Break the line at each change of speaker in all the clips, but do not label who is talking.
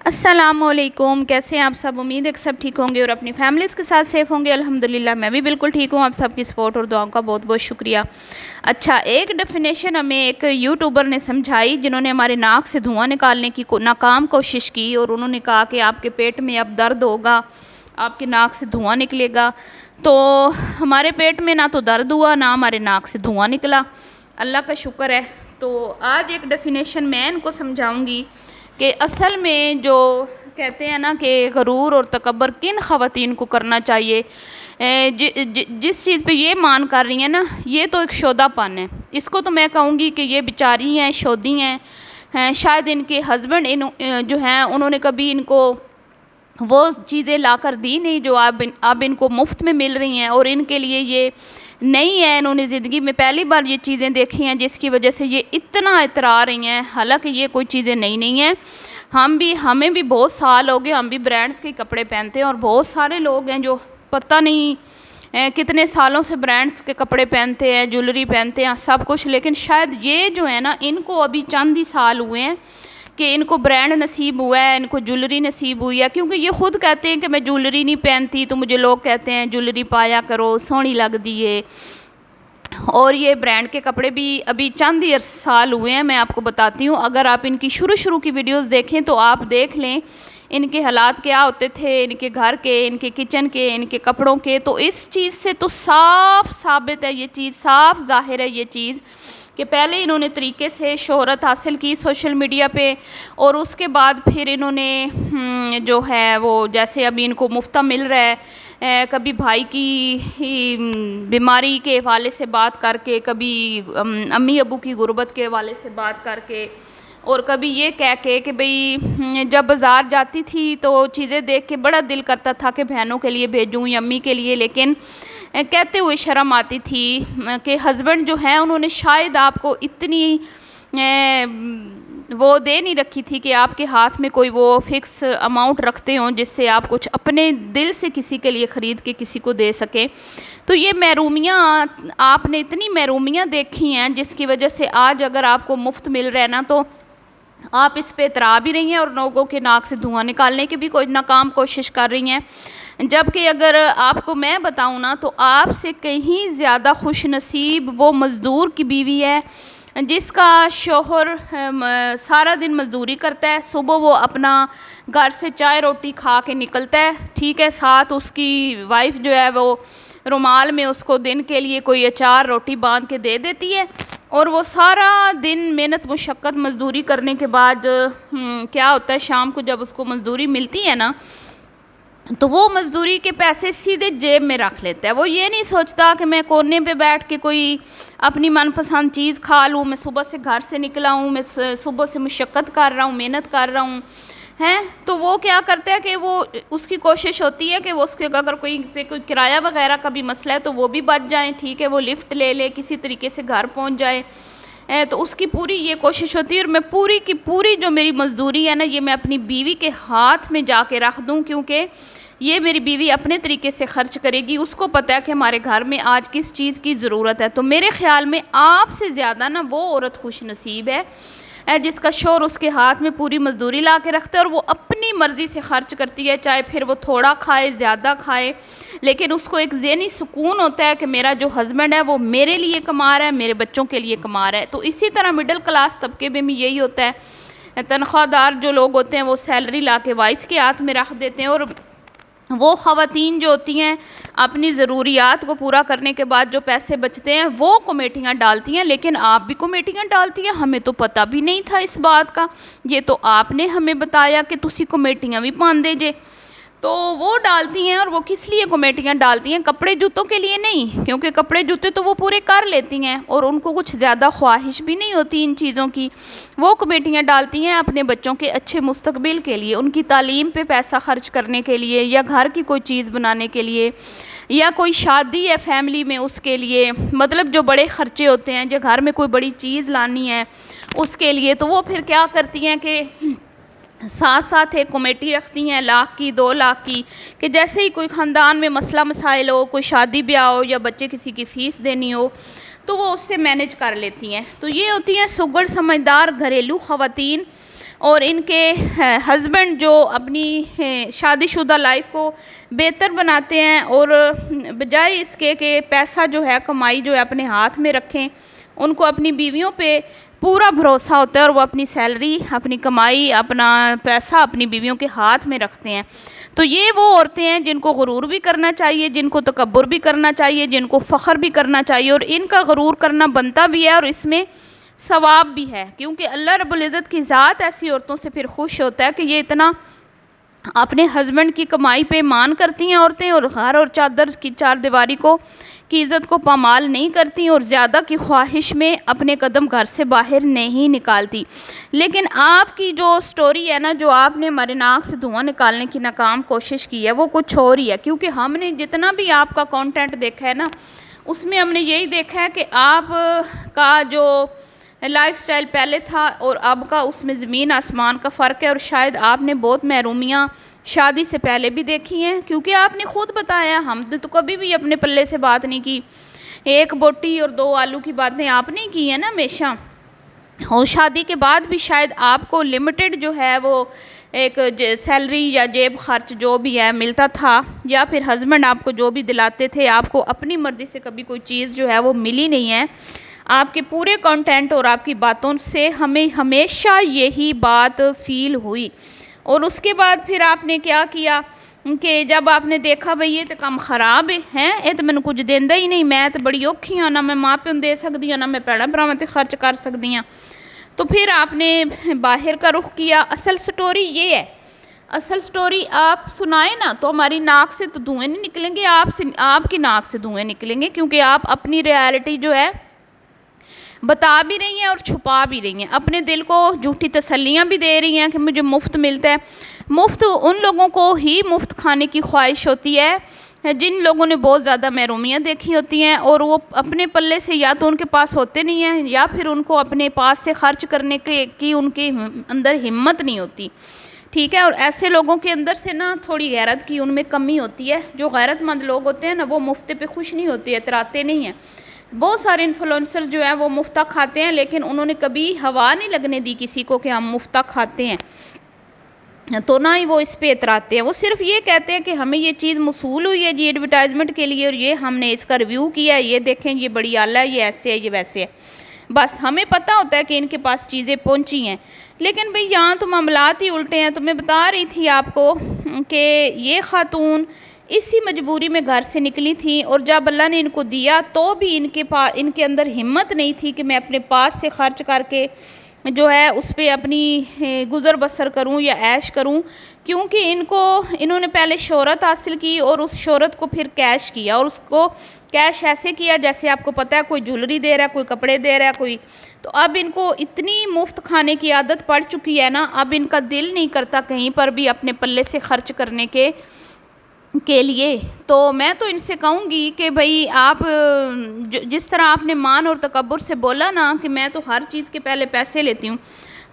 السلام علیکم، کیسے ہیں آپ سب؟ امید ہے کہ سب ٹھیک ہوں گے اور اپنی فیملیز کے ساتھ سیف ہوں گے۔ الحمدللہ میں بھی بالکل ٹھیک ہوں۔ آپ سب کی سپورٹ اور دعاؤں کا بہت بہت شکریہ۔ اچھا، ایک ڈیفینیشن ہمیں ایک یوٹیوبر نے سمجھائی جنہوں نے ہمارے ناک سے دھواں نکالنے کی ناکام کوشش کی، اور انہوں نے کہا کہ آپ کے پیٹ میں اب درد ہوگا، آپ کے ناک سے دھواں نکلے گا۔ تو ہمارے پیٹ میں نہ تو درد ہوا، نہ ہمارے ناک سے دھواں نکلا، اللہ کا شکر ہے۔ تو آج ایک ڈیفینیشن میں ان کو سمجھاؤں گی کہ اصل میں جو کہتے ہیں نا کہ غرور اور تکبر کن خواتین کو کرنا چاہیے، جس چیز پہ یہ مان کر رہی ہیں نا، یہ تو ایک شودہ پن ہے۔ اس کو تو میں کہوں گی کہ یہ بیچاری ہیں، شودی ہیں۔ شاید ان کے ہسبینڈ جو ہیں انہوں نے کبھی ان کو وہ چیزیں لا کر دی نہیں جو اب ان کو مفت میں مل رہی ہیں، اور ان کے لیے یہ نہیں ہے۔ انہوں نے زندگی میں پہلی بار یہ چیزیں دیکھی ہیں جس کی وجہ سے یہ اتنا اترا رہی ہیں، حالانکہ یہ کوئی چیزیں نہیں ہیں۔ ہمیں بھی بہت سال ہو گئے، ہم بھی برانڈز کے کپڑے پہنتے ہیں، اور بہت سارے لوگ ہیں جو پتہ نہیں کتنے سالوں سے برانڈز کے کپڑے پہنتے ہیں، جولری پہنتے ہیں، سب کچھ، لیکن شاید یہ جو ہے نا ان کو ابھی چند ہی سال ہوئے ہیں کہ ان کو برانڈ نصیب ہوا ہے، ان کو جولری نصیب ہوئی ہے، کیونکہ یہ خود کہتے ہیں کہ میں جولری نہیں پہنتی تو مجھے لوگ کہتے ہیں جولری پایا کرو، سونی لگ دیے۔ اور یہ برانڈ کے کپڑے بھی ابھی چند ہی سال ہوئے ہیں۔ میں آپ کو بتاتی ہوں، اگر آپ ان کی شروع کی ویڈیوز دیکھیں تو آپ دیکھ لیں ان کے حالات کیا ہوتے تھے، ان کے گھر کے، ان کے کچن کے، ان کے کپڑوں کے۔ تو اس چیز سے تو صاف ثابت ہے، یہ چیز صاف ظاہر ہے، یہ چیز کہ پہلے انہوں نے طریقے سے شہرت حاصل کی سوشل میڈیا پہ، اور اس کے بعد پھر انہوں نے جو ہے وہ جیسے ابھی ان کو مفتہ مل رہا ہے، کبھی بھائی کی بیماری کے حوالے سے بات کر کے، کبھی امی ابو کی غربت کے حوالے سے بات کر کے، اور کبھی یہ کہہ کے کہ بھئی جب بازار جاتی تھی تو چیزیں دیکھ کے بڑا دل کرتا تھا کہ بہنوں کے لیے بھیجوں یا امی کے لیے، لیکن کہتے ہوئے شرم آتی تھی کہ ہسبینڈ جو ہیں انہوں نے شاید آپ کو اتنی وہ دے نہیں رکھی تھی کہ آپ کے ہاتھ میں کوئی وہ فکس اماؤنٹ رکھتے ہوں جس سے آپ کچھ اپنے دل سے کسی کے لیے خرید کے کسی کو دے سکیں۔ تو یہ محرومیاں، آپ نے اتنی محرومیاں دیکھی ہیں جس کی وجہ سے آج اگر آپ کو مفت مل رہا ہے نا تو آپ اس پہ اترا بھی رہی ہیں اور لوگوں کے ناک سے دھواں نکالنے کی بھی کوئی ناکام کوشش کر رہی ہیں۔ جبکہ اگر آپ کو میں بتاؤں نا تو آپ سے کہیں زیادہ خوش نصیب وہ مزدور کی بیوی ہے جس کا شوہر سارا دن مزدوری کرتا ہے، صبح وہ اپنا گھر سے چائے روٹی کھا کے نکلتا ہے، ٹھیک ہے، ساتھ اس کی وائف جو ہے وہ رومال میں اس کو دن کے لیے کوئی اچار روٹی باندھ کے دے دیتی ہے، اور وہ سارا دن محنت مشقت مزدوری کرنے کے بعد کیا ہوتا ہے، شام کو جب اس کو مزدوری ملتی ہے نا تو وہ مزدوری کے پیسے سیدھے جیب میں رکھ لیتا ہے۔ وہ یہ نہیں سوچتا کہ میں کونے پہ بیٹھ کے کوئی اپنی من پسند چیز کھا لوں، میں صبح سے گھر سے نکلا ہوں، میں صبح سے مشقت کر رہا ہوں، محنت کر رہا ہوں، ہیں تو وہ کیا کرتا ہے کہ وہ اس کی کوشش ہوتی ہے کہ وہ اس کے اگر کوئی کرایہ وغیرہ کا بھی مسئلہ ہے تو وہ بھی بچ جائیں، ٹھیک ہے، وہ لفٹ لے لے کسی طریقے سے گھر پہنچ جائے۔ تو اس کی پوری یہ کوشش ہوتی ہے، اور میں پوری کی پوری جو میری مزدوری ہے نا یہ میں اپنی بیوی کے ہاتھ میں جا کے رکھ دوں، کیونکہ یہ میری بیوی اپنے طریقے سے خرچ کرے گی، اس کو پتہ ہے کہ ہمارے گھر میں آج کس چیز کی ضرورت ہے۔ تو میرے خیال میں آپ سے زیادہ نا وہ عورت خوش نصیب ہے جس کا شوہر اس کے ہاتھ میں پوری مزدوری لا کے رکھتا ہے اور وہ اپنی مرضی سے خرچ کرتی ہے، چاہے پھر وہ تھوڑا کھائے زیادہ کھائے، لیکن اس کو ایک ذہنی سکون ہوتا ہے کہ میرا جو ہسبینڈ ہے وہ میرے لیے کما رہا ہے، میرے بچوں کے لیے کما رہا ہے۔ تو اسی طرح مڈل کلاس طبقے میں بھی یہی ہوتا ہے، تنخواہ دار جو لوگ ہوتے ہیں وہ سیلری لا کے وائف کے ہاتھ میں رکھ دیتے ہیں، اور وہ خواتین جو ہوتی ہیں اپنی ضروریات کو پورا کرنے کے بعد جو پیسے بچتے ہیں وہ کمیٹیاں ڈالتی ہیں۔ لیکن آپ بھی کمیٹیاں ڈالتی ہیں، ہمیں تو پتہ بھی نہیں تھا اس بات کا، یہ تو آپ نے ہمیں بتایا کہ تسی کمیٹیاں بھی پاندے جے۔ تو وہ ڈالتی ہیں، اور وہ کس لیے کمیٹیاں ڈالتی ہیں؟ کپڑے جوتوں کے لیے نہیں، کیونکہ کپڑے جوتے تو وہ پورے کر لیتی ہیں اور ان کو کچھ زیادہ خواہش بھی نہیں ہوتی ان چیزوں کی۔ وہ کمیٹیاں ڈالتی ہیں اپنے بچوں کے اچھے مستقبل کے لیے، ان کی تعلیم پہ پیسہ خرچ کرنے کے لیے، یا گھر کی کوئی چیز بنانے کے لیے، یا کوئی شادی ہے فیملی میں اس کے لیے، مطلب جو بڑے خرچے ہوتے ہیں، جو گھر میں کوئی بڑی چیز لانی ہے اس کے لیے۔ تو وہ پھر کیا کرتی ہیں کہ ساتھ ساتھ ایک کمیٹی رکھتی ہیں 1,00,000 کی 2,00,000 کی، کہ جیسے ہی کوئی خاندان میں مسئلہ مسائل ہو، کوئی شادی بیاہ ہو یا بچے کسی کی فیس دینی ہو تو وہ اس سے مینج کر لیتی ہیں۔ تو یہ ہوتی ہیں سگڑ سمجھدار گھریلو خواتین، اور ان کے ہسبینڈ جو اپنی شادی شدہ لائف کو بہتر بناتے ہیں، اور بجائے اس کے کہ پیسہ جو ہے کمائی جو ہے اپنے ہاتھ میں رکھیں، ان کو اپنی بیویوں پہ پورا بھروسہ ہوتا ہے اور وہ اپنی سیلری، اپنی کمائی، اپنا پیسہ اپنی بیویوں کے ہاتھ میں رکھتے ہیں۔ تو یہ وہ عورتیں ہیں جن کو غرور بھی کرنا چاہیے، جن کو تکبر بھی کرنا چاہیے، جن کو فخر بھی کرنا چاہیے، اور ان کا غرور کرنا بنتا بھی ہے اور اس میں ثواب بھی ہے، کیونکہ اللہ رب العزت کی ذات ایسی عورتوں سے پھر خوش ہوتا ہے کہ یہ اتنا اپنے ہسبینڈ کی کمائی پہ مان کرتی ہیں عورتیں، اور گھر اور چادر کی چار دیواری کی عزت کو پامال نہیں کرتی، اور زیادہ کی خواہش میں اپنے قدم گھر سے باہر نہیں نکالتی۔ لیکن آپ کی جو سٹوری ہے نا، جو آپ نے ہمارے ناک سے دھواں نکالنے کی ناکام کوشش کی ہے، وہ کچھ اور ہی ہے، کیونکہ ہم نے جتنا بھی آپ کا کانٹینٹ دیکھا ہے نا، اس میں ہم نے یہی دیکھا ہے کہ آپ کا جو لائف سٹائل پہلے تھا اور اب کا، اس میں زمین آسمان کا فرق ہے، اور شاید آپ نے بہت محرومیاں شادی سے پہلے بھی دیکھی ہیں، کیونکہ آپ نے خود بتایا، ہم نے تو کبھی بھی اپنے پلے سے بات نہیں کی، ایک بوٹی اور دو آلو کی باتیں آپ نہیں کی ہیں نا ہمیشہ، اور شادی کے بعد بھی شاید آپ کو لمیٹڈ جو ہے وہ ایک سیلری یا جیب خرچ جو بھی ہے ملتا تھا، یا پھر ہسبینڈ آپ کو جو بھی دلاتے تھے، آپ کو اپنی مرضی سے کبھی کوئی چیز جو ہے وہ ملی نہیں ہے۔ آپ کے پورے کانٹینٹ اور آپ کی باتوں سے ہمیں ہمیشہ یہی بات فیل ہوئی، اور اس کے بعد پھر آپ نے کیا کیا کہ جب آپ نے دیکھا بھئی یہ تو کم خراب ہے، یہ تو میں کچھ دیندہ ہی نہیں، میں تو بڑی اوکھی ہوں، نہ میں ماں پیوں دے سکتی ہوں، نہ میں پیڑا براواں تے خرچ کر سکتی ہوں، تو پھر آپ نے باہر کا رخ کیا۔ اصل سٹوری یہ ہے، اصل سٹوری آپ سنائیں نا تو ہماری ناک سے تو دھوئیں نہیں نکلیں گے، آپ کی ناک سے دھوئیں نکلیں گے، کیونکہ آپ اپنی ریالٹی جو ہے بتا بھی رہی ہیں اور چھپا بھی رہی ہیں، اپنے دل کو جھوٹی تسلیاں بھی دے رہی ہیں کہ مجھے مفت ملتا ہے۔ مفت ان لوگوں کو ہی مفت کھانے کی خواہش ہوتی ہے جن لوگوں نے بہت زیادہ محرومیاں دیکھی ہوتی ہیں، اور وہ اپنے پلے سے یا تو ان کے پاس ہوتے نہیں ہیں، یا پھر ان کو اپنے پاس سے خرچ کرنے کی ان کے اندر ہمت نہیں ہوتی، ٹھیک ہے۔ اور ایسے لوگوں کے اندر سے نا تھوڑی غیرت کی ان میں کمی ہوتی ہے، جو غیرت مند لوگ ہوتے ہیں نا، وہ مفت پہ خوش نہیں ہوتے، اتراتے نہیں ہیں۔ بہت سارے انفلوئنسر جو ہیں وہ مفتہ کھاتے ہیں، لیکن انہوں نے کبھی ہوا نہیں لگنے دی کسی کو کہ ہم مفتہ کھاتے ہیں، تو نہ ہی وہ اس پہ اتراتے ہیں، وہ صرف یہ کہتے ہیں کہ ہمیں یہ چیز موصول ہوئی ہے جی ایڈورٹائزمنٹ کے لیے، اور یہ ہم نے اس کا ریویو کیا ہے، یہ دیکھیں یہ بڑی اعلیٰ ہے، یہ ایسے ہے، یہ ویسے ہے، بس ہمیں پتہ ہوتا ہے کہ ان کے پاس چیزیں پہنچی ہیں۔ لیکن بھئی یہاں تو معاملات ہی الٹے ہیں۔ تو میں بتا رہی تھی آپ کو کہ یہ خاتون اسی مجبوری میں گھر سے نکلی تھیں، اور جب اللہ نے ان کو دیا تو بھی ان کے اندر ہمت نہیں تھی کہ میں اپنے پاس سے خرچ کر کے جو ہے اس پہ اپنی گزر بسر کروں یا عیش کروں، کیونکہ انہوں نے پہلے شہرت حاصل کی اور اس شہرت کو پھر کیش کیا، اور اس کو کیش ایسے کیا جیسے آپ کو پتہ ہے کوئی جولری دے رہا ہے، کوئی کپڑے دے رہا ہے کوئی، تو اب ان کو اتنی مفت کھانے کی عادت پڑ چکی ہے نا، اب ان کا دل نہیں کرتا کہیں پر بھی اپنے پلے سے خرچ کرنے کے لیے۔ تو میں تو ان سے کہوں گی کہ بھئی آپ جس طرح آپ نے مان اور تکبر سے بولا نا کہ میں تو ہر چیز کے پہلے پیسے لیتی ہوں،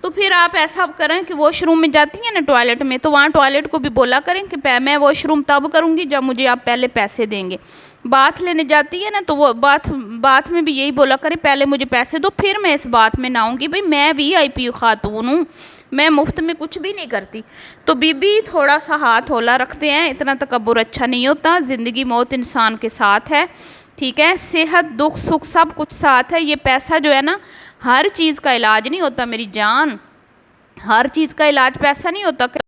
تو پھر آپ ایسا کریں کہ واش روم میں جاتی ہیں نا ٹوائلٹ میں، تو وہاں ٹوائلٹ کو بھی بولا کریں کہ میں واش روم تب کروں گی جب مجھے آپ پہلے پیسے دیں گے۔ باتھ لینے جاتی ہے نا تو وہ باتھ میں بھی یہی بولا کریں پہلے مجھے پیسے دو پھر میں اس بات میں نہ آؤں گی، بھئی میں بھی آئی پی خاتون ہوں، میں مفت میں کچھ بھی نہیں کرتی۔ تو بی بی تھوڑا سا ہاتھ ہولا رکھتے ہیں، اتنا تکبر اچھا نہیں ہوتا، زندگی موت انسان کے ساتھ ہے، ٹھیک ہے، صحت دکھ سکھ سب کچھ ساتھ ہے، یہ پیسہ جو ہے نا ہر چیز کا علاج نہیں ہوتا میری جان، ہر چیز کا علاج پیسہ نہیں ہوتا۔